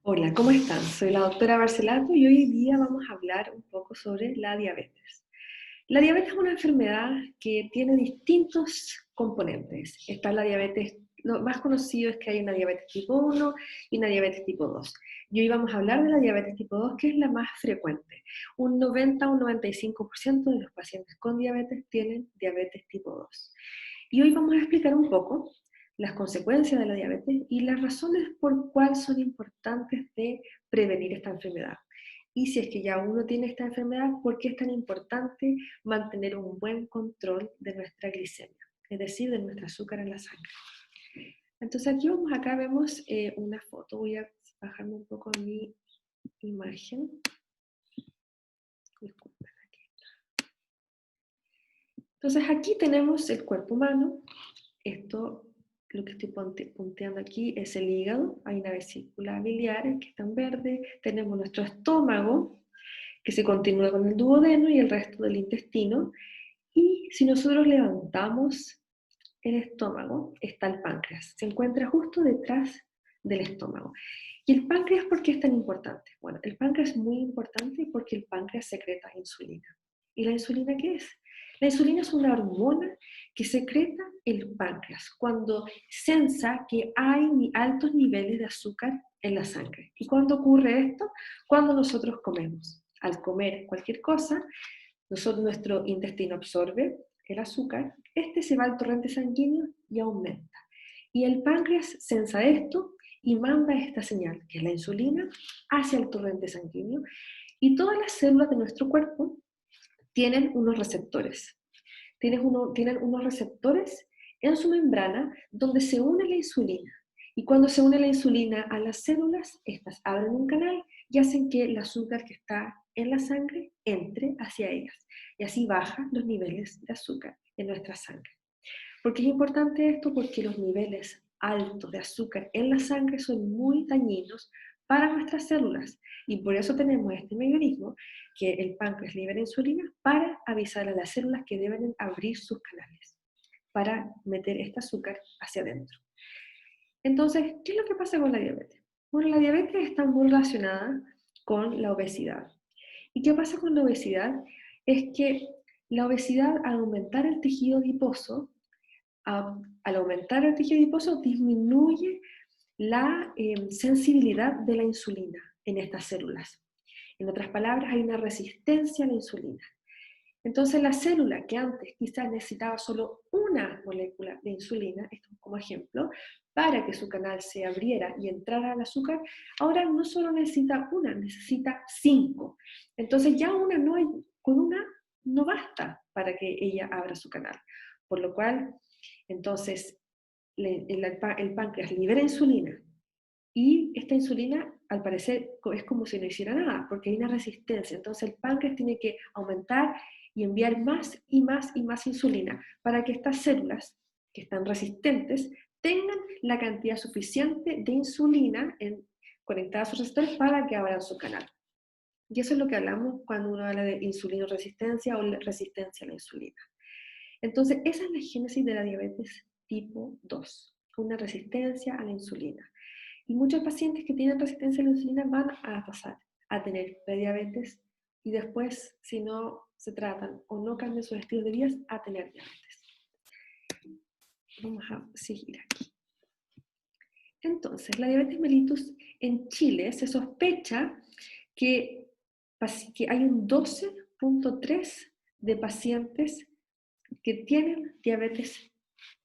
Hola, ¿cómo están? Soy la doctora Barcelato y hoy día vamos a hablar un poco sobre la diabetes. La diabetes es una enfermedad que tiene distintos componentes. Está la diabetes, lo más conocido es que hay una diabetes tipo 1 y una diabetes tipo 2. Y hoy vamos a hablar de la diabetes tipo 2, que es la más frecuente. Un 90 o un 95% de los pacientes con diabetes tienen diabetes tipo 2. Y hoy vamos a explicar un poco las consecuencias de la diabetes y las razones por cuáles son importantes de prevenir esta enfermedad. Y si es que ya uno tiene esta enfermedad, ¿por qué es tan importante mantener un buen control de nuestra glicemia? Es decir, de nuestro azúcar en la sangre. Entonces aquí acá vemos una foto. Voy a bajarme un poco mi imagen. Disculpen aquí. Entonces aquí tenemos el cuerpo humano. Esto, lo que estoy punteando aquí es el hígado. Hay una vesícula biliar que está en verde. Tenemos nuestro estómago, que se continúa con el duodeno y el resto del intestino. Y si nosotros levantamos el estómago, está el páncreas. Se encuentra justo detrás del estómago. ¿Y el páncreas por qué es tan importante? Bueno, el páncreas es muy importante porque el páncreas secreta insulina. ¿Y la insulina qué es? La insulina es una hormona que secreta el páncreas cuando sensa que hay altos niveles de azúcar en la sangre. ¿Y cuándo ocurre esto? Cuando nosotros comemos. Al comer cualquier cosa, nuestro intestino absorbe el azúcar, este se va al torrente sanguíneo y aumenta. Y el páncreas sensa esto y manda esta señal, que es la insulina, hacia el torrente sanguíneo. Y todas las células de nuestro cuerpo tienen unos receptores. Tienen unos receptores en su membrana donde se une la insulina. Y cuando se une la insulina a las células, estas abren un canal y hacen que el azúcar que está en la sangre entre hacia ellas. Y así bajan los niveles de azúcar en nuestra sangre. ¿Por qué es importante esto? Porque los niveles altos de azúcar en la sangre son muy dañinos para nuestras células. Y por eso tenemos este mecanismo que el páncreas libera insulina para avisar a las células que deben abrir sus canales para meter este azúcar hacia adentro. Entonces, ¿qué es lo que pasa con la diabetes? Bueno, la diabetes está muy relacionada con la obesidad. ¿Y qué pasa con la obesidad? Es que la obesidad, al aumentar el tejido adiposo, al aumentar el tejido adiposo, disminuye la sensibilidad de la insulina en estas células. En otras palabras, hay una resistencia a la insulina. Entonces la célula que antes quizás necesitaba solo una molécula de insulina, esto como ejemplo, para que su canal se abriera y entrara al azúcar, ahora no solo necesita una, necesita 5. Entonces ya con una no basta para que ella abra su canal. Por lo cual, entonces, el páncreas libera insulina y esta insulina, al parecer, es como si no hiciera nada, porque hay una resistencia. Entonces el páncreas tiene que aumentar y enviar más y más y más insulina para que estas células, que están resistentes, tengan la cantidad suficiente de insulina conectada a sus receptores para que abran su canal. Y eso es lo que hablamos cuando uno habla de insulinoresistencia o resistencia a la insulina. Entonces, esa es la génesis de la diabetes tipo 2, una resistencia a la insulina. Y muchos pacientes que tienen resistencia a la insulina van a pasar a tener prediabetes y después, si no se tratan o no cambian su estilo de vida, a tener diabetes. Vamos a seguir aquí. Entonces, la diabetes mellitus en Chile se sospecha que hay un 12.3 de pacientes que tienen diabetes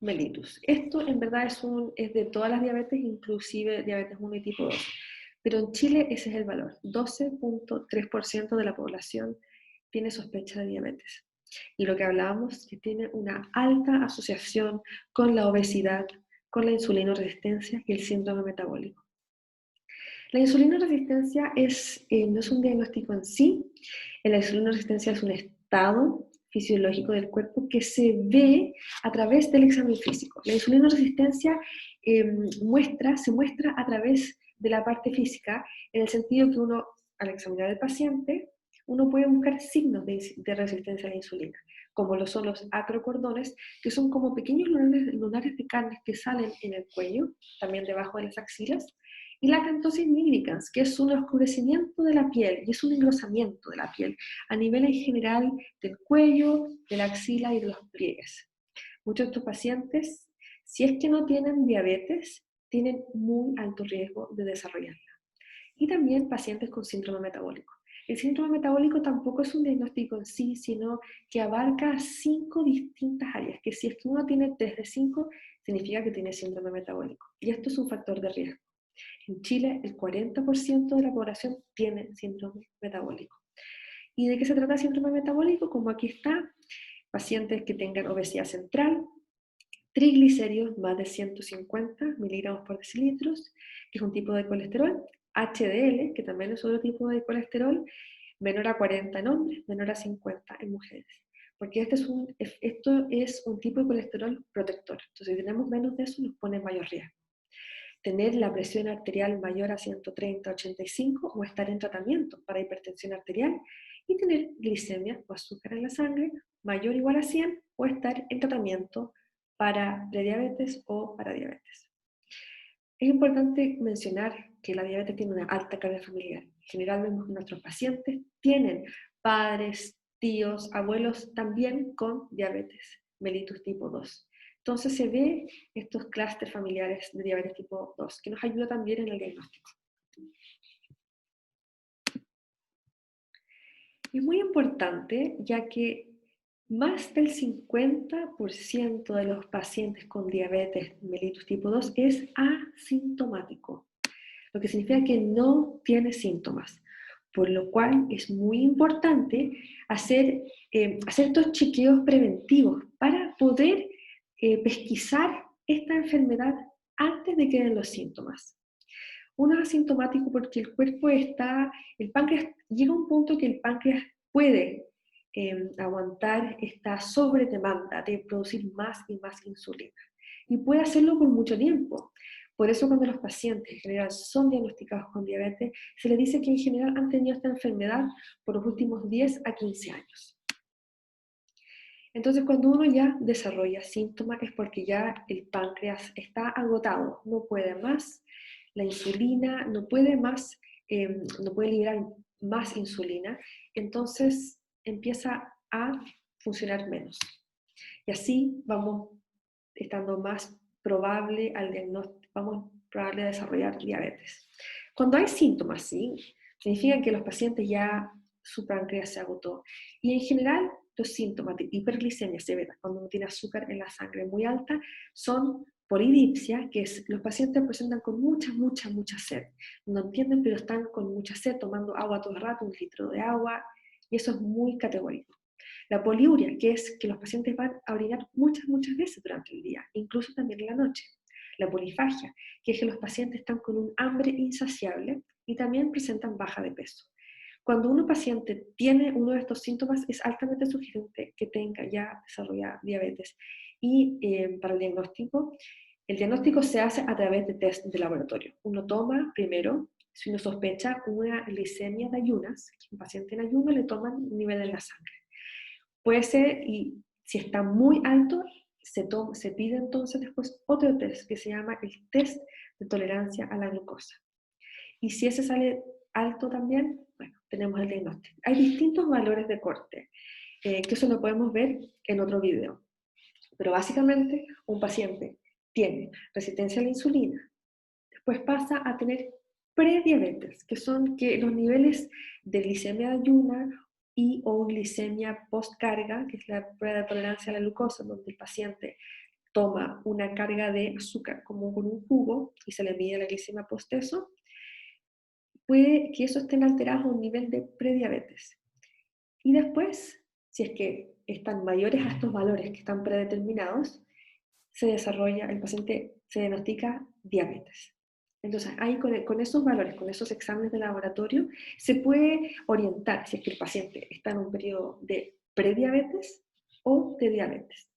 mellitus. Esto en verdad es de todas las diabetes, inclusive diabetes 1 y tipo 2. Pero en Chile ese es el valor. 12.3% de la población tiene sospecha de diabetes. Y lo que hablábamos, que tiene una alta asociación con la obesidad, con la insulinoresistencia y el síndrome metabólico. La insulinoresistencia no es un diagnóstico en sí. La insulinoresistencia es un estado fisiológico del cuerpo que se ve a través del examen físico. La insulinoresistencia se muestra a través de la parte física, en el sentido que uno, al examinar al paciente, uno puede buscar signos de resistencia a la insulina, como lo son los acrocordones, que son como pequeños lunares de carne que salen en el cuello, también debajo de las axilas, Y la acanthosis nigricans, que es un oscurecimiento de la piel y es un engrosamiento de la piel a nivel en general del cuello, de la axila y de los pliegues. Muchos de estos pacientes, si es que no tienen diabetes, tienen muy alto riesgo de desarrollarla. Y también pacientes con síndrome metabólico. El síndrome metabólico tampoco es un diagnóstico en sí, sino que abarca 5 distintas áreas, que si es que uno tiene 3 de 5, significa que tiene síndrome metabólico. Y esto es un factor de riesgo. En Chile, el 40% de la población tiene síndrome metabólico. ¿Y de qué se trata el síndrome metabólico? Como aquí está, pacientes que tengan obesidad central, triglicéridos más de 150 miligramos por decilitros, que es un tipo de colesterol, HDL, que también es otro tipo de colesterol, menor a 40 en hombres, menor a 50 en mujeres. Porque esto es un tipo de colesterol protector. Entonces, si tenemos menos de eso, nos pone en mayor riesgo. Tener la presión arterial mayor a 130/85 o estar en tratamiento para hipertensión arterial y tener glicemia o azúcar en la sangre mayor o igual a 100 o estar en tratamiento para prediabetes o para diabetes. Es importante mencionar que la diabetes tiene una alta carga familiar. En general vemos que nuestros pacientes tienen padres, tíos, abuelos también con diabetes mellitus tipo 2. Entonces se ve estos clústeres familiares de diabetes tipo 2, que nos ayuda también en el diagnóstico. Es muy importante ya que más del 50% de los pacientes con diabetes mellitus tipo 2 es asintomático, lo que significa que no tiene síntomas, por lo cual es muy importante hacer estos chequeos preventivos para poder pesquisar esta enfermedad antes de que den los síntomas. Uno es asintomático porque el páncreas, llega a un punto que el páncreas puede aguantar esta sobredemanda de producir más y más insulina. Y puede hacerlo por mucho tiempo. Por eso cuando los pacientes en general son diagnosticados con diabetes, se les dice que en general han tenido esta enfermedad por los últimos 10 a 15 años. Entonces, cuando uno ya desarrolla síntomas es porque ya el páncreas está agotado, no puede más, la insulina no puede más, no puede liberar más insulina, entonces empieza a funcionar menos. Y así vamos estando más probable al diagnóstico, vamos probable a desarrollar diabetes. Cuando hay síntomas, ¿sí? Significa que los pacientes ya su páncreas se agotó. Y en general, los síntomas de hiperglicemia severa, cuando uno tiene azúcar en la sangre muy alta, son por polidipsia, que es los pacientes presentan con mucha sed. No entienden, pero están con mucha sed, tomando agua todo el rato, 1 litro de agua, y eso es muy categórico. La poliuria, que es que los pacientes van a orinar muchas veces durante el día, incluso también en la noche. La polifagia, que es que los pacientes están con un hambre insaciable y también presentan baja de peso. Cuando un paciente tiene uno de estos síntomas, es altamente sugerente que tenga ya desarrollada diabetes. Y para el diagnóstico se hace a través de test de laboratorio. Uno toma primero, si uno sospecha una glicemia de ayunas, que un paciente en ayuno le toman un nivel en la sangre. Puede ser, y si está muy alto, se pide entonces después otro test que se llama el test de tolerancia a la glucosa. Y si ese sale alto también, bueno, tenemos el diagnóstico. Hay distintos valores de corte, que eso lo podemos ver en otro video. Pero básicamente, un paciente tiene resistencia a la insulina, después pasa a tener prediabetes, que son que los niveles de glicemia de ayuna y o glicemia postcarga, que es la prueba de tolerancia a la glucosa, donde el paciente toma una carga de azúcar como con un jugo y se le mide la glicemia post eso, puede que eso estén alterados a un nivel de prediabetes. Y después, si es que están mayores a estos valores que están predeterminados, el paciente se diagnostica diabetes. Entonces, ahí con esos valores, con esos exámenes de laboratorio, se puede orientar si es que el paciente está en un periodo de prediabetes o de diabetes.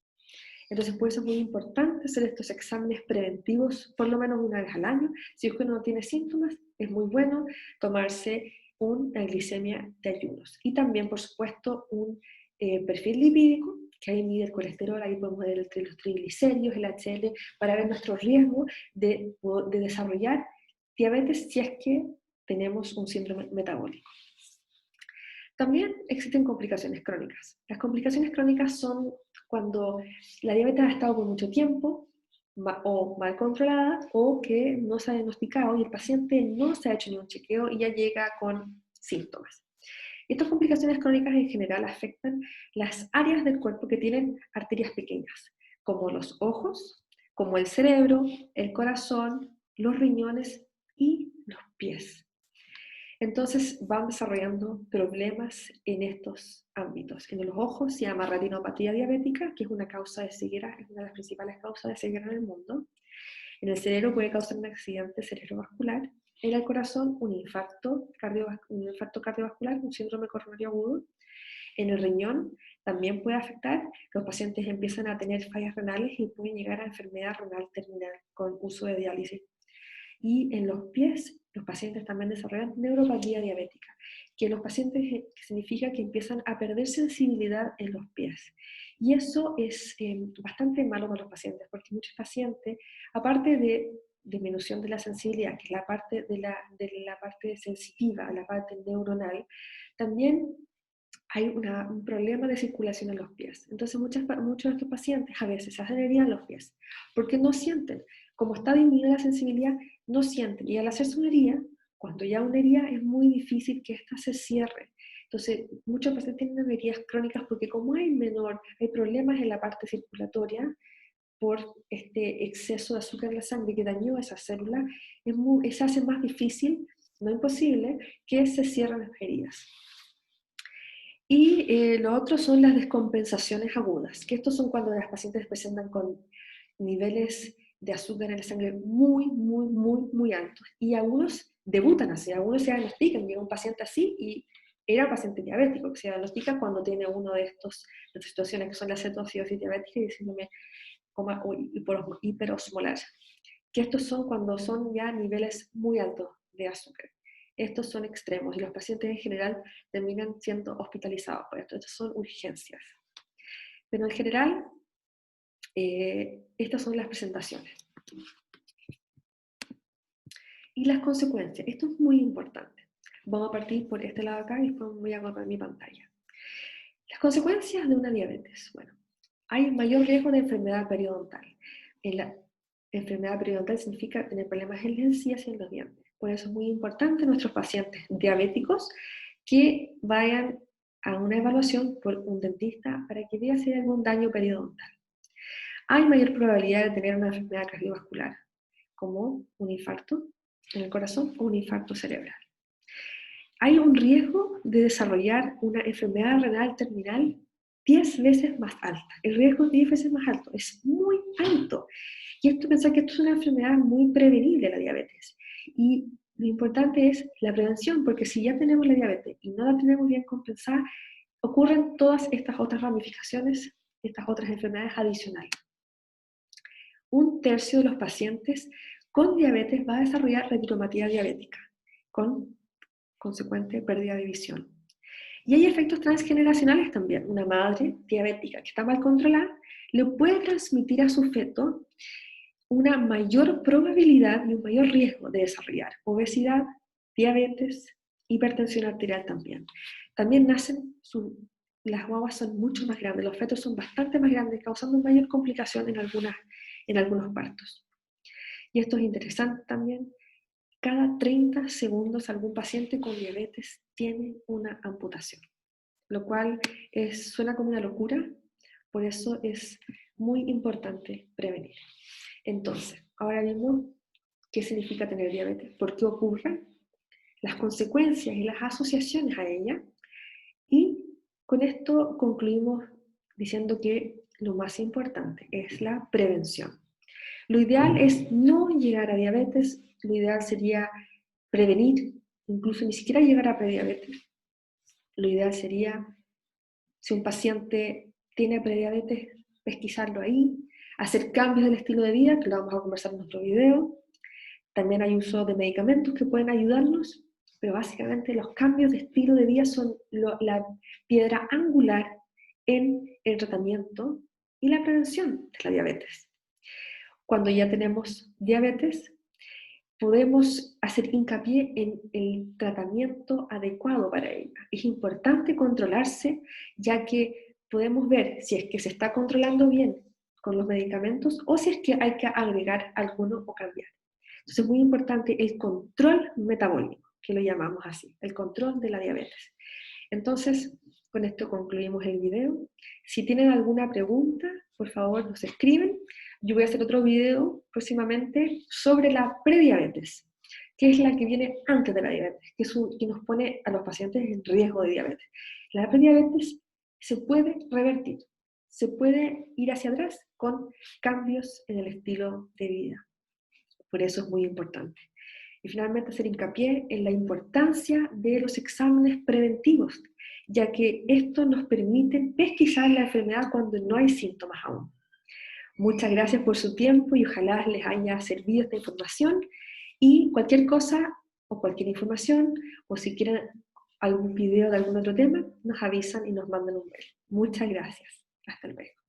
Entonces, por eso es muy importante hacer estos exámenes preventivos por lo menos una vez al año. Si es que uno no tiene síntomas, es muy bueno tomarse una glicemia de ayunos. Y también, por supuesto, un perfil lipídico, que ahí mide el colesterol, ahí podemos ver los triglicéridos, el HDL, para ver nuestro riesgo de desarrollar diabetes si es que tenemos un síndrome metabólico. También existen complicaciones crónicas. Las complicaciones crónicas son cuando la diabetes ha estado por mucho tiempo, o mal controlada, o que no se ha diagnosticado y el paciente no se ha hecho ningún chequeo y ya llega con síntomas. Estas complicaciones crónicas en general afectan las áreas del cuerpo que tienen arterias pequeñas, como los ojos, como el cerebro, el corazón, los riñones y los pies. Entonces van desarrollando problemas en estos ámbitos. En los ojos se llama retinopatía diabética, que es una causa de ceguera, es una de las principales causas de ceguera en el mundo. En el cerebro puede causar un accidente cerebrovascular. En el corazón, un infarto cardiovascular, un síndrome coronario agudo. En el riñón también puede afectar. Los pacientes empiezan a tener fallas renales y pueden llegar a enfermedad renal terminal con uso de diálisis. Y en los pies, los pacientes también desarrollan neuropatía diabética, que los pacientes que significa que empiezan a perder sensibilidad en los pies. Y eso es bastante malo para los pacientes, porque muchos pacientes, aparte de disminución de la sensibilidad, que es la parte de la parte sensitiva, la parte neuronal, también hay un problema de circulación en los pies. Entonces muchos de estos pacientes a veces se hacen heridas en los pies porque no sienten. Como está disminuida la sensibilidad, no sienten. Y al hacerse una herida, cuando ya una herida es muy difícil que ésta se cierre. Entonces muchos pacientes tienen heridas crónicas porque como hay problemas en la parte circulatoria por este exceso de azúcar en la sangre que dañó esa célula, se hace más difícil, no imposible, que se cierren las heridas. Y lo otro son las descompensaciones agudas, que estos son cuando las pacientes presentan con niveles de azúcar en la sangre muy altos. Y algunos debutan así, algunos se diagnostican, llega un paciente así y era paciente diabético, que se diagnostica cuando tiene uno de estas situaciones que son la cetoacidosis diabética y síndrome hiperosmolar. Que estos son cuando son ya niveles muy altos de azúcar. Estos son extremos y los pacientes en general terminan siendo hospitalizados por esto. Estas son urgencias. Pero en general, estas son las presentaciones. Y las consecuencias. Esto es muy importante. Vamos a partir por este lado acá y después voy a guardar mi pantalla. Las consecuencias de una diabetes. Bueno, hay mayor riesgo de enfermedad periodontal. En la enfermedad periodontal significa tener problemas en las encías y en los dientes. Por eso es muy importante nuestros pacientes diabéticos que vayan a una evaluación por un dentista para que vea si hay algún daño periodontal. Hay mayor probabilidad de tener una enfermedad cardiovascular, como un infarto en el corazón o un infarto cerebral. Hay un riesgo de desarrollar una enfermedad renal terminal 10 veces más alta. El riesgo es 10 veces más alto, es muy alto. Y esto, pensar que esto es una enfermedad muy prevenible, la diabetes. Y lo importante es la prevención, porque si ya tenemos la diabetes y no la tenemos bien compensada, ocurren todas estas otras ramificaciones, estas otras enfermedades adicionales. Un tercio de los pacientes con diabetes va a desarrollar retinopatía diabética, con consecuente pérdida de visión. Y hay efectos transgeneracionales también. Una madre diabética que está mal controlada le puede transmitir a su feto una mayor probabilidad y un mayor riesgo de desarrollar obesidad, diabetes, hipertensión arterial también. También las guaguas son mucho más grandes, los fetos son bastante más grandes, causando mayor complicación en algunos partos. Y esto es interesante también. Cada 30 segundos algún paciente con diabetes tiene una amputación, lo cual suena como una locura, por eso es muy importante prevenir. Entonces, ahora mismo, ¿qué significa tener diabetes? ¿Por qué ocurre? Las consecuencias y las asociaciones a ella. Y con esto concluimos diciendo que lo más importante es la prevención. Lo ideal es no llegar a diabetes, lo ideal sería prevenir, incluso ni siquiera llegar a prediabetes. Lo ideal sería, si un paciente tiene prediabetes, pesquisarlo ahí, hacer cambios del estilo de vida, que lo vamos a conversar en nuestro video. También hay uso de medicamentos que pueden ayudarnos, pero básicamente los cambios de estilo de vida son la piedra angular en el tratamiento y la prevención de la diabetes. Cuando ya tenemos diabetes, podemos hacer hincapié en el tratamiento adecuado para ella. Es importante controlarse, ya que podemos ver si es que se está controlando bien con los medicamentos o si es que hay que agregar alguno o cambiar. Entonces es muy importante el control metabólico, que lo llamamos así, el control de la diabetes. Entonces, con esto concluimos el video. Si tienen alguna pregunta, por favor nos escriben. Yo voy a hacer otro video próximamente sobre la prediabetes, que es la que viene antes de la diabetes, que nos pone a los pacientes en riesgo de diabetes. La prediabetes se puede revertir, se puede ir hacia atrás con cambios en el estilo de vida. Por eso es muy importante. Y finalmente hacer hincapié en la importancia de los exámenes preventivos, ya que esto nos permite pesquisar la enfermedad cuando no hay síntomas aún. Muchas gracias por su tiempo y ojalá les haya servido esta información. Y cualquier cosa o cualquier información, o si quieren algún video de algún otro tema, nos avisan y nos mandan un mail. Muchas gracias. Hasta luego.